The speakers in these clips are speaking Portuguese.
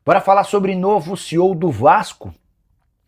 Bora falar sobre novo CEO do Vasco.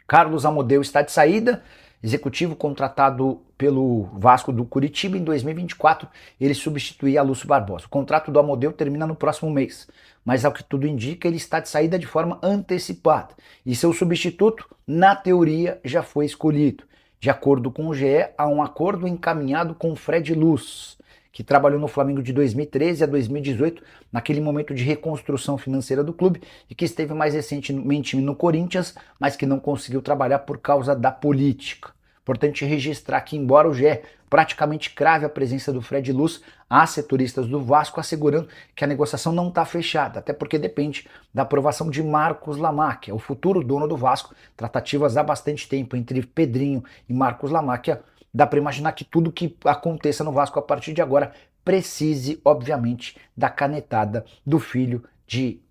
Carlos Amodeu está de saída, executivo contratado pelo Vasco do Curitiba em 2024, ele substituía Lúcio Barbosa. O contrato do Amodeu termina no próximo mês, mas ao que tudo indica, ele está de saída de forma antecipada. E seu substituto, na teoria, já foi escolhido. De acordo com o GE, há um acordo encaminhado com o Fred Luz, que trabalhou no Flamengo de 2013 a 2018, naquele momento de reconstrução financeira do clube, e que esteve mais recentemente no Corinthians, mas que não conseguiu trabalhar por causa da política. Importante registrar que, embora o GE praticamente crave a presença do Fred Luz, há setoristas do Vasco assegurando que a negociação não está fechada, até porque depende da aprovação de Marcos Lamacchia, o futuro dono do Vasco. Tratativas há bastante tempo entre Pedrinho e Marcos Lamacchia. Dá para imaginar que tudo que aconteça no Vasco a partir de agora precise, obviamente, da canetada do filho de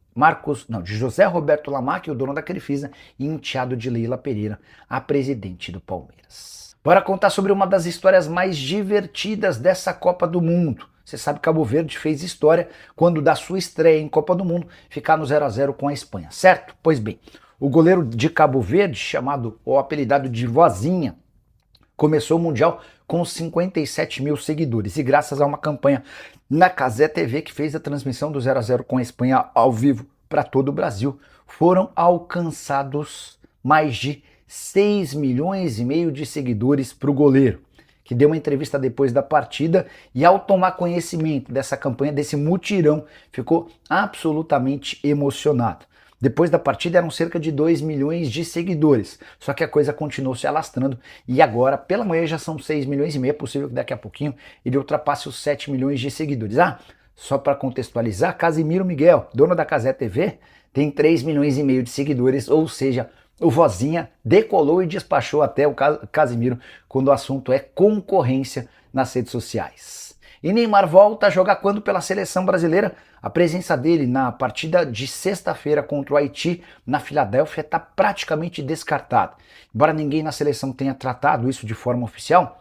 José Roberto Lamacchia, o dono da Crefisa, e enteado de Leila Pereira, a presidente do Palmeiras. Bora contar sobre uma das histórias mais divertidas dessa Copa do Mundo. Você sabe que Cabo Verde fez história quando, da sua estreia em Copa do Mundo, ficar no 0-0 com a Espanha, certo? Pois bem, o goleiro de Cabo Verde, chamado ou apelidado de Vozinha, começou o Mundial com 57 mil seguidores e graças a uma campanha na Cazé TV que fez a transmissão do 0-0 com a Espanha ao vivo para todo o Brasil, foram alcançados mais de 6 milhões e meio de seguidores para o goleiro, que deu uma entrevista depois da partida e, ao tomar conhecimento dessa campanha, desse mutirão, ficou absolutamente emocionado. Depois da partida eram cerca de 2 milhões de seguidores, só que a coisa continuou se alastrando e agora, pela manhã, já são 6 milhões e meio, é possível que daqui a pouquinho ele ultrapasse os 7 milhões de seguidores. Só para contextualizar, Casimiro Miguel, dono da Cazé TV, tem 3 milhões e meio de seguidores, ou seja, o Vozinha decolou e despachou até o Casimiro quando o assunto é concorrência nas redes sociais. E Neymar volta a jogar quando pela seleção brasileira? A presença dele na partida de sexta-feira contra o Haiti na Filadélfia está praticamente descartada. Embora ninguém na seleção tenha tratado isso de forma oficial,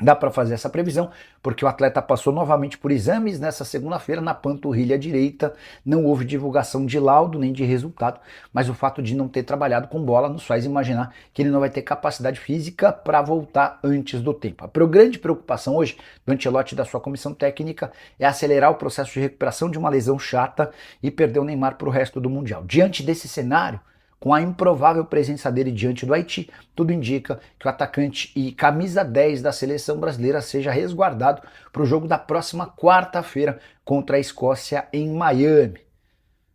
dá para fazer essa previsão, porque o atleta passou novamente por exames nessa segunda-feira na panturrilha direita, não houve divulgação de laudo nem de resultado, mas o fato de não ter trabalhado com bola nos faz imaginar que ele não vai ter capacidade física para voltar antes do tempo. A grande preocupação hoje do Ancelotti e da sua comissão técnica é acelerar o processo de recuperação de uma lesão chata e perder o Neymar para o resto do Mundial. Diante desse cenário, com a improvável presença dele diante do Haiti, tudo indica que o atacante e camisa 10 da seleção brasileira seja resguardado para o jogo da próxima quarta-feira contra a Escócia em Miami.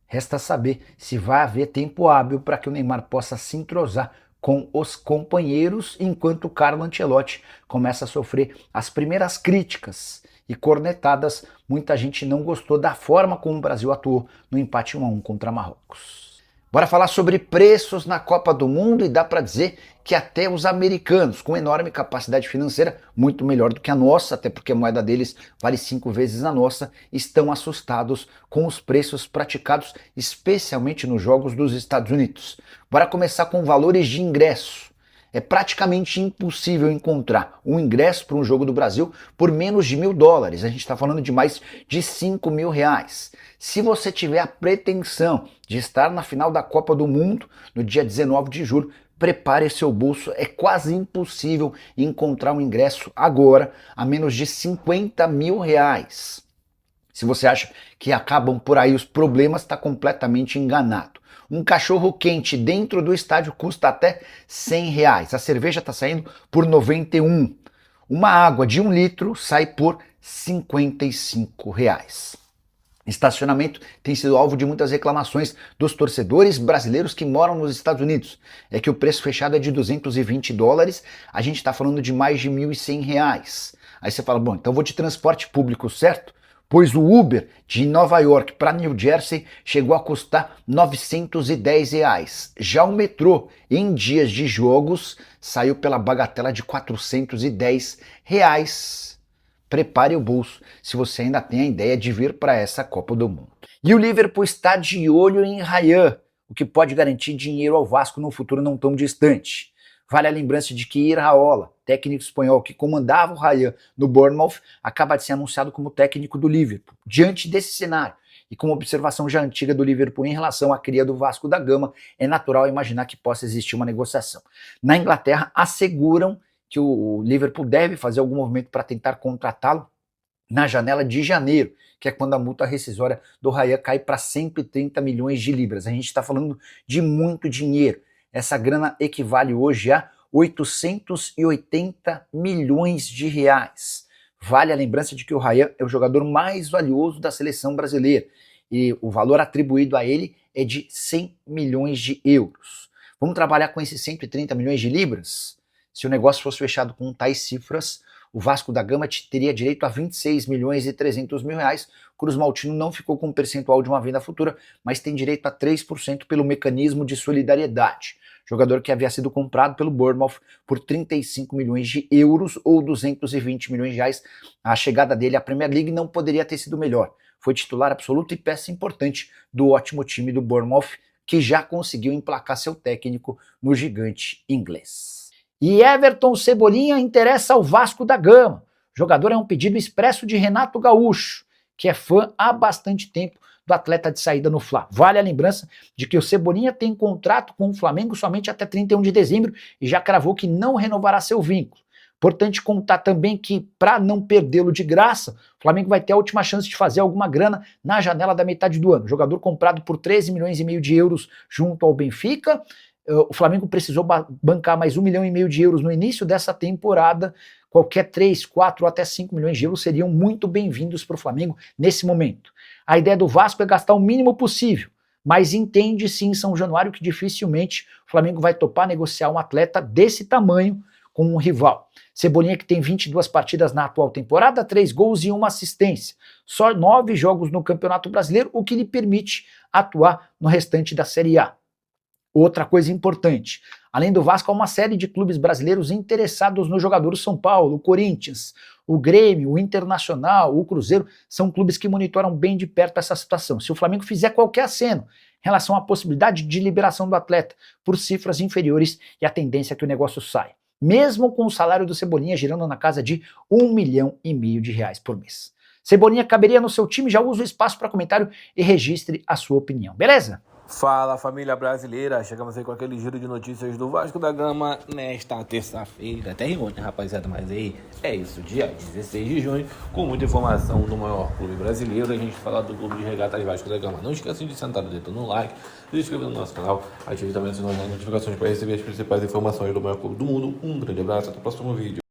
Resta saber se vai haver tempo hábil para que o Neymar possa se entrosar com os companheiros, enquanto o Carlo Ancelotti começa a sofrer as primeiras críticas e cornetadas. Muita gente não gostou da forma como o Brasil atuou no empate 1-1 contra Marrocos. Bora falar sobre preços na Copa do Mundo e dá para dizer que até os americanos, com enorme capacidade financeira, muito melhor do que a nossa, até porque a moeda deles vale 5 vezes a nossa, estão assustados com os preços praticados, especialmente nos jogos dos Estados Unidos. Bora começar com valores de ingresso. É praticamente impossível encontrar um ingresso para um jogo do Brasil por menos de $1.000. A gente está falando de mais de R$5.000. Se você tiver a pretensão de estar na final da Copa do Mundo no dia 19 de julho, prepare seu bolso. É quase impossível encontrar um ingresso agora a menos de R$50.000. Se você acha que acabam por aí os problemas, está completamente enganado. Um cachorro quente dentro do estádio custa até R$100. A cerveja está saindo por 91. Uma água de 1 litro sai por R$55. Estacionamento tem sido alvo de muitas reclamações dos torcedores brasileiros que moram nos Estados Unidos. É que o preço fechado é de $220, a gente está falando de mais de R$1.100. Aí você fala, bom, então vou de transporte público, certo? Pois o Uber de Nova York para New Jersey chegou a custar R$910. Já o metrô, em dias de jogos, saiu pela bagatela de R$410. Prepare o bolso se você ainda tem a ideia de vir para essa Copa do Mundo. E o Liverpool está de olho em Ryan, o que pode garantir dinheiro ao Vasco no futuro não tão distante. Vale a lembrança de que Iraola, técnico espanhol que comandava o Ryan no Bournemouth, acaba de ser anunciado como técnico do Liverpool. Diante desse cenário, E com uma observação já antiga do Liverpool em relação à cria do Vasco da Gama, é natural imaginar que possa existir uma negociação. Na Inglaterra, asseguram que o Liverpool deve fazer algum movimento para tentar contratá-lo na janela de janeiro, que é quando a multa rescisória do Ryan cai para 130 milhões de libras. A gente está falando de muito dinheiro. Essa grana equivale hoje a 880 milhões de reais. Vale a lembrança de que o Ryan é o jogador mais valioso da seleção brasileira e o valor atribuído a ele é de 100 milhões de euros. Vamos trabalhar com esses 130 milhões de libras? Se o negócio fosse fechado com tais cifras, o Vasco da Gama teria direito a 26 milhões e 300 mil reais. O Cruz Maltino não ficou com um percentual de uma venda futura, mas tem direito a 3% pelo mecanismo de solidariedade. Jogador que havia sido comprado pelo Bournemouth por 35 milhões de euros ou 220 milhões de reais. A chegada dele à Premier League não poderia ter sido melhor. Foi titular absoluto e peça importante do ótimo time do Bournemouth, que já conseguiu emplacar seu técnico no gigante inglês. E Everton Cebolinha interessa ao Vasco da Gama. O jogador é um pedido expresso de Renato Gaúcho, que é fã há bastante tempo do atleta de saída no Fla. Vale a lembrança de que o Cebolinha tem contrato com o Flamengo somente até 31 de dezembro e já cravou que não renovará seu vínculo. Importante contar também que, para não perdê-lo de graça, o Flamengo vai ter a última chance de fazer alguma grana na janela da metade do ano. O jogador comprado por 13 milhões e meio de euros junto ao Benfica. O Flamengo precisou bancar mais 1,5 milhão de euros no início dessa temporada. Qualquer 3, 4 ou até 5 milhões de euros seriam muito bem-vindos para o Flamengo nesse momento. A ideia do Vasco é gastar o mínimo possível, mas entende-se em São Januário que dificilmente o Flamengo vai topar negociar um atleta desse tamanho com um rival. Cebolinha, que tem 22 partidas na atual temporada, 3 gols e 1 assistência. Só 9 jogos no Campeonato Brasileiro, o que lhe permite atuar no restante da Série A. Outra coisa importante, além do Vasco, há uma série de clubes brasileiros interessados no jogador. O São Paulo, o Corinthians, o Grêmio, o Internacional, o Cruzeiro, são clubes que monitoram bem de perto essa situação. Se o Flamengo fizer qualquer aceno em relação à possibilidade de liberação do atleta por cifras inferiores, e a tendência é que o negócio saia. Mesmo com o salário do Cebolinha girando na casa de 1,5 milhão de reais por mês. Cebolinha caberia no seu time? Já usa o espaço para comentário e registre a sua opinião, beleza? Fala, família brasileira, chegamos aí com aquele giro de notícias do Vasco da Gama nesta terça-feira, até rimou, né, rapaziada, mas aí é isso, dia 16 de junho, com muita informação do maior clube brasileiro. A gente fala do clube de regatas Vasco da Gama. Não esqueçam de sentar o dedo no like, se inscrever no nosso canal, ative também as notificações para receber as principais informações do maior clube do mundo. Um grande abraço, até o próximo vídeo.